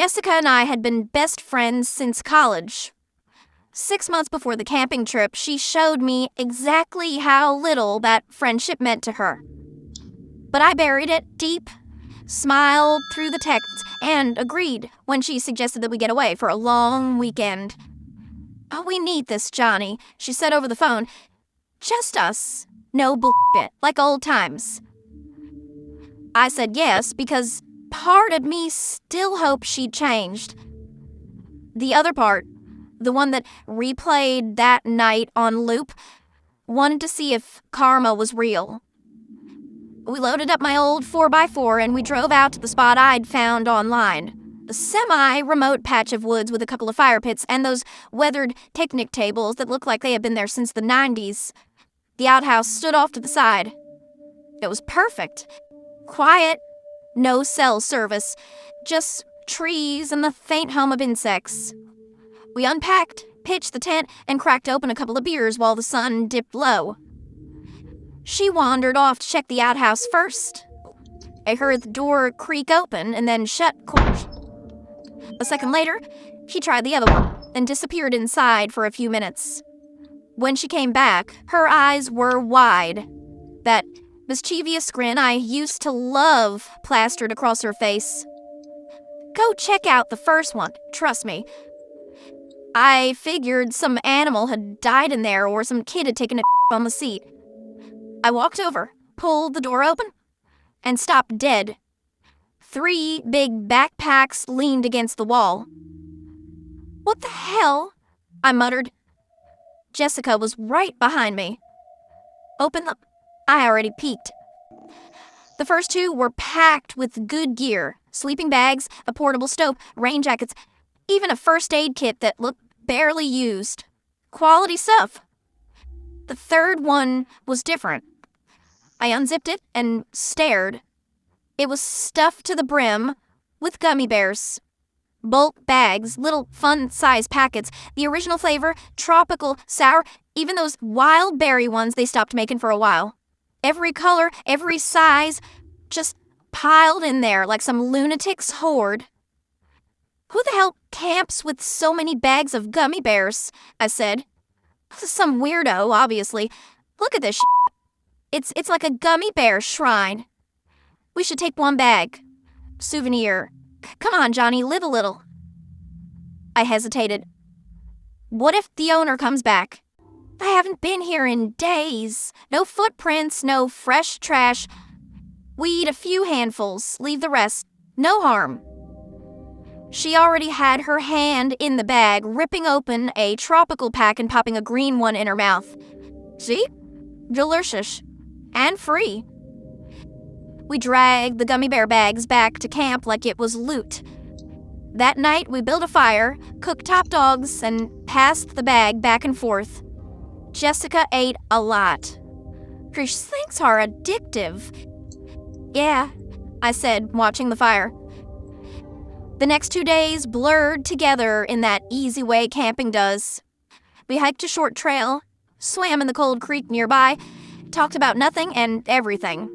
Jessica and I had been best friends since college. 6 months before the camping trip, she showed me exactly how little that friendship meant to her. But I buried it deep, smiled through the texts, and agreed when she suggested that we get away for a long weekend. "Oh, we need this, Johnny," she said over the phone. "Just us. No bullshit, like old times." I said yes because part of me still hoped she'd changed. The other part, the one that replayed that night on loop, wanted to see if karma was real. We loaded up my old 4x4 and we drove out to the spot I'd found online. A semi-remote patch of woods with a couple of fire pits and those weathered picnic tables that looked like they had been there since the 90s. The outhouse stood off to the side. It was perfect. Quiet, no cell service, just trees and the faint hum of insects. We unpacked, pitched the tent, and cracked open a couple of beers while the sun dipped low. She wandered off to check the outhouse first. I heard the door creak open and then shut quick. A second later, she tried the other one, then disappeared inside for a few minutes. When she came back, her eyes were wide. That mischievous grin I used to love plastered across her face. "Go check out the first one, trust me." I figured some animal had died in there or some kid had taken a on the seat. I walked over, pulled the door open, and stopped dead. 3 big backpacks leaned against the wall. "What the hell?" I muttered. Jessica was right behind me. "Open them." I already peeked. The first 2 were packed with good gear. Sleeping bags, a portable stove, rain jackets, even a first aid kit that looked barely used. Quality stuff. The third one was different. I unzipped it and stared. It was stuffed to the brim with gummy bears. Bulk bags, little fun-size packets, the original flavor, tropical, sour, even those wild berry ones they stopped making for a while. Every color, every size, just piled in there like some lunatic's hoard. "Who the hell camps with so many bags of gummy bears?" I said. "Some weirdo, obviously. Look at this shit. It's like a gummy bear shrine. We should take one bag. Souvenir. Come on, Johnny, live a little." I hesitated. What if the owner comes back? I haven't been here in days. No footprints, no fresh trash. We eat a few handfuls, leave the rest. No harm. She already had her hand in the bag, ripping open a tropical pack and popping a green one in her mouth. See? Delicious. And free. We dragged the gummy bear bags back to camp like it was loot. That night, we built a fire, cooked top dogs, and passed the bag back and forth. Jessica ate a lot. "These things are addictive." "Yeah," I said, watching the fire. The next 2 days blurred together in that easy way camping does. We hiked a short trail, swam in the cold creek nearby, talked about nothing and everything.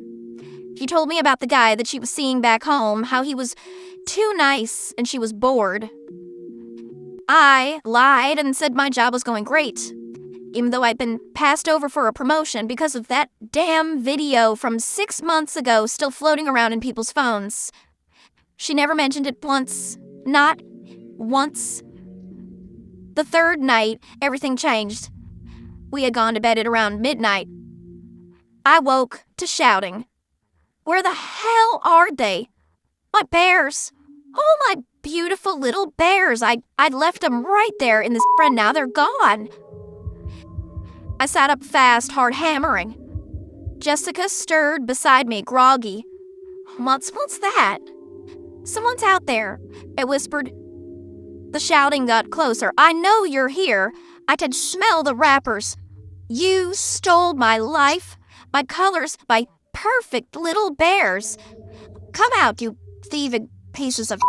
She told me about the guy that she was seeing back home, how he was too nice and she was bored. I lied and said my job was going great, even though I'd been passed over for a promotion because of that damn video from 6 months ago still floating around in people's phones. She never mentioned it once. Not once. The third night, everything changed. We had gone to bed at around midnight. I woke to shouting. Where the hell are they? My bears. Oh, my beautiful little bears. I'd left them right there in this and now they're gone. I sat up fast, hard hammering. Jessica stirred beside me, groggy. What's that? Someone's out there, I whispered. The shouting got closer. "I know you're here. I can smell the wrappers. You stole my life, my colors, my perfect little bears. Come out, you thieving pieces of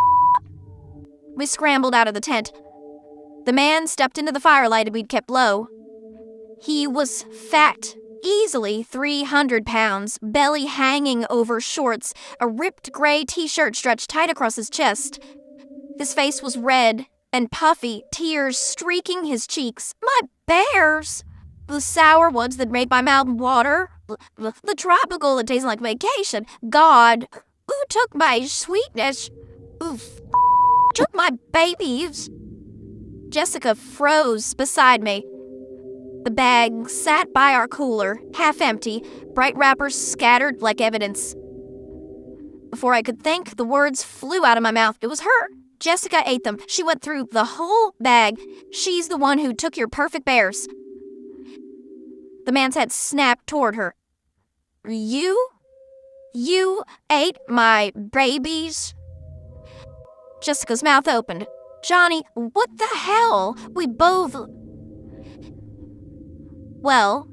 We scrambled out of the tent. The man stepped into the firelight we'd kept low. He was fat, easily 300 pounds, belly hanging over shorts, a ripped gray t-shirt stretched tight across his chest. His face was red and puffy, tears streaking his cheeks. My bears! The sour ones that made my mouth water. The tropical that tasted like vacation. God, who took my sweetness? Oof. Took my babies. Jessica froze beside me. The bag sat by our cooler, half empty, bright wrappers scattered like evidence. Before I could think, the words flew out of my mouth. It was her. Jessica ate them. She went through the whole bag. She's the one who took your perfect bears. The man's head snapped toward her. You? You ate my babies? Jessica's mouth opened. Johnny, what the hell? We both... Well,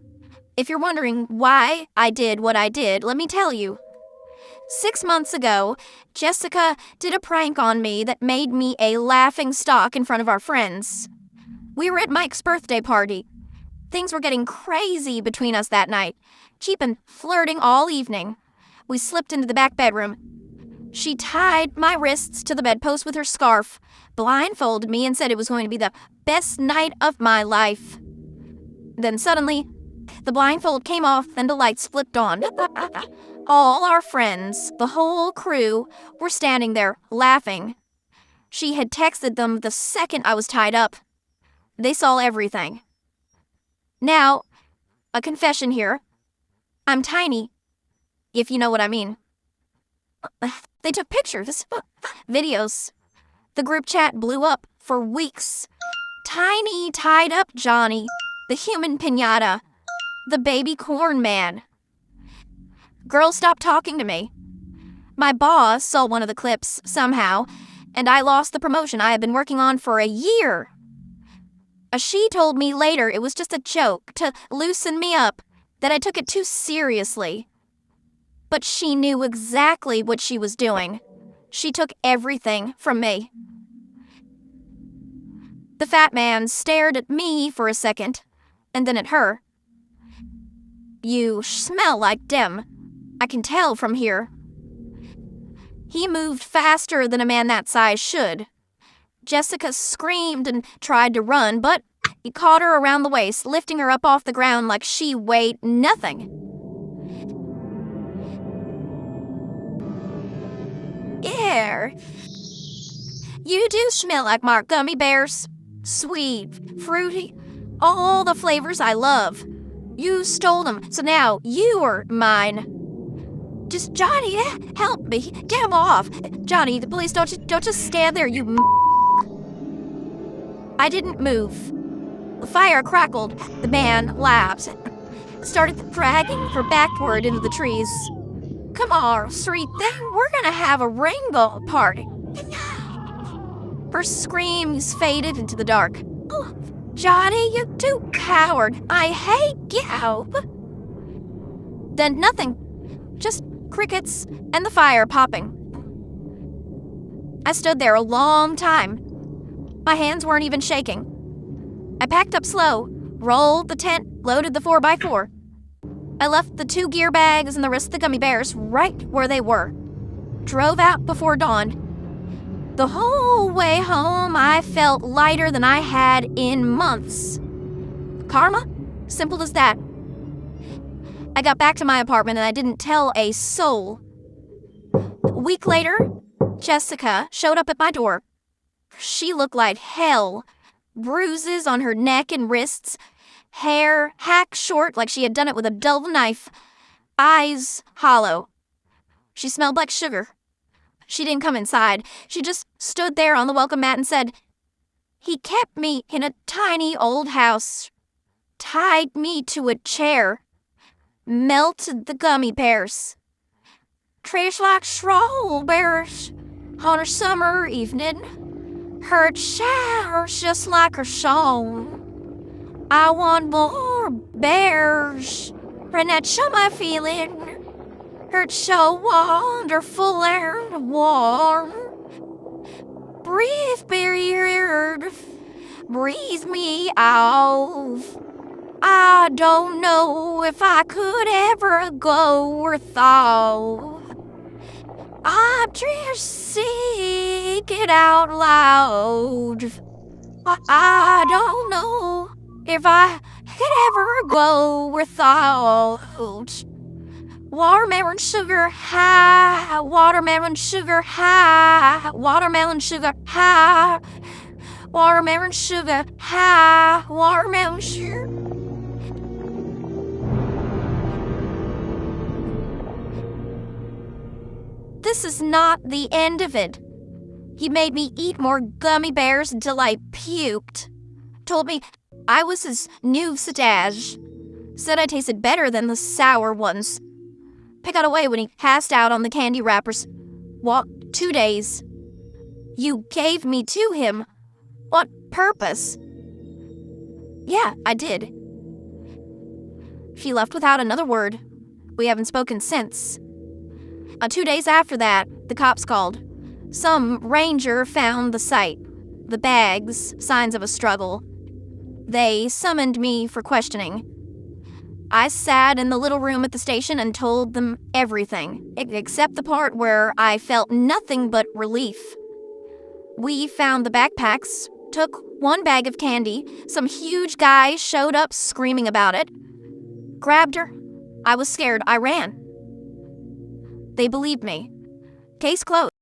if you're wondering why I did what I did, let me tell you. 6 months ago, Jessica did a prank on me that made me a laughing stock in front of our friends. We were at Mike's birthday party. Things were getting crazy between us that night. She'd been flirting all evening. We slipped into the back bedroom. She tied my wrists to the bedpost with her scarf, blindfolded me, and said it was going to be the best night of my life. Then suddenly, the blindfold came off and the lights flipped on. All our friends, the whole crew, were standing there, laughing. She had texted them the second I was tied up. They saw everything. Now, a confession here. I'm tiny, if you know what I mean. They took pictures, videos. The group chat blew up for weeks. Tiny tied up Johnny, the human piñata, the baby corn man. Girls stopped talking to me. My boss saw one of the clips somehow, and I lost the promotion I had been working on for a year. She told me later it was just a joke to loosen me up, that I took it too seriously. But she knew exactly what she was doing. She took everything from me. The fat man stared at me for a second, and then at her. You smell like them. I can tell from here. He moved faster than a man that size should. Jessica screamed and tried to run, but he caught her around the waist, lifting her up off the ground like she weighed nothing. Yeah. You do smell like Mark gummy bears. Sweet, fruity, all the flavors I love. You stole them, so now you're mine. Just, Johnny, help me. Get him off. Johnny, please don't just stand there, you I didn't move. The fire crackled. The man laughed. Started dragging her backward into the trees. Come on, sweet thing. We're gonna have a rainbow party. Her screams faded into the dark. Oh, Johnny, you two coward. I hate you. Then nothing. Just crickets and the fire popping. I stood there a long time. My hands weren't even shaking. I packed up slow, rolled the tent, loaded the 4x4. I left the 2 gear bags and the rest of the gummy bears right where they were. Drove out before dawn. The whole way home, I felt lighter than I had in months. Karma? Simple as that. I got back to my apartment and I didn't tell a soul. A week later, Jessica showed up at my door. She looked like hell. Bruises on her neck and wrists. Hair hacked short like she had done it with a dull knife. Eyes hollow. She smelled like sugar. She didn't come inside. She just stood there on the welcome mat and said, "He kept me in a tiny old house. Tied me to a chair. Melted the gummy bears. Tastes like strawberries on a summer evening. Heard showers just like her song. I want more bears, and that summer feeling. Heard so wonderful and warm. Breathe, beard, breathe me out. I don't know if I could ever go without. I'm just sick speak it out loud. I don't know if I could ever go without watermelon sugar high, watermelon sugar high, watermelon sugar high, watermelon sugar high, watermelon sugar. This is not the end of it. He made me eat more gummy bears until I puked. Told me I was his new satage. Said I tasted better than the sour ones. Got away when he passed out on the candy wrappers. Walked 2 days. You gave me to him. What purpose? Yeah, I did. She left without another word. We haven't spoken since. 2 days after that, the cops called. Some ranger found the site, the bags, signs of a struggle. They summoned me for questioning. I sat in the little room at the station and told them everything, except the part where I felt nothing but relief. We found the backpacks, took 1 bag of candy, some huge guy showed up screaming about it. Grabbed her. I was scared. I ran. They believed me. Case closed.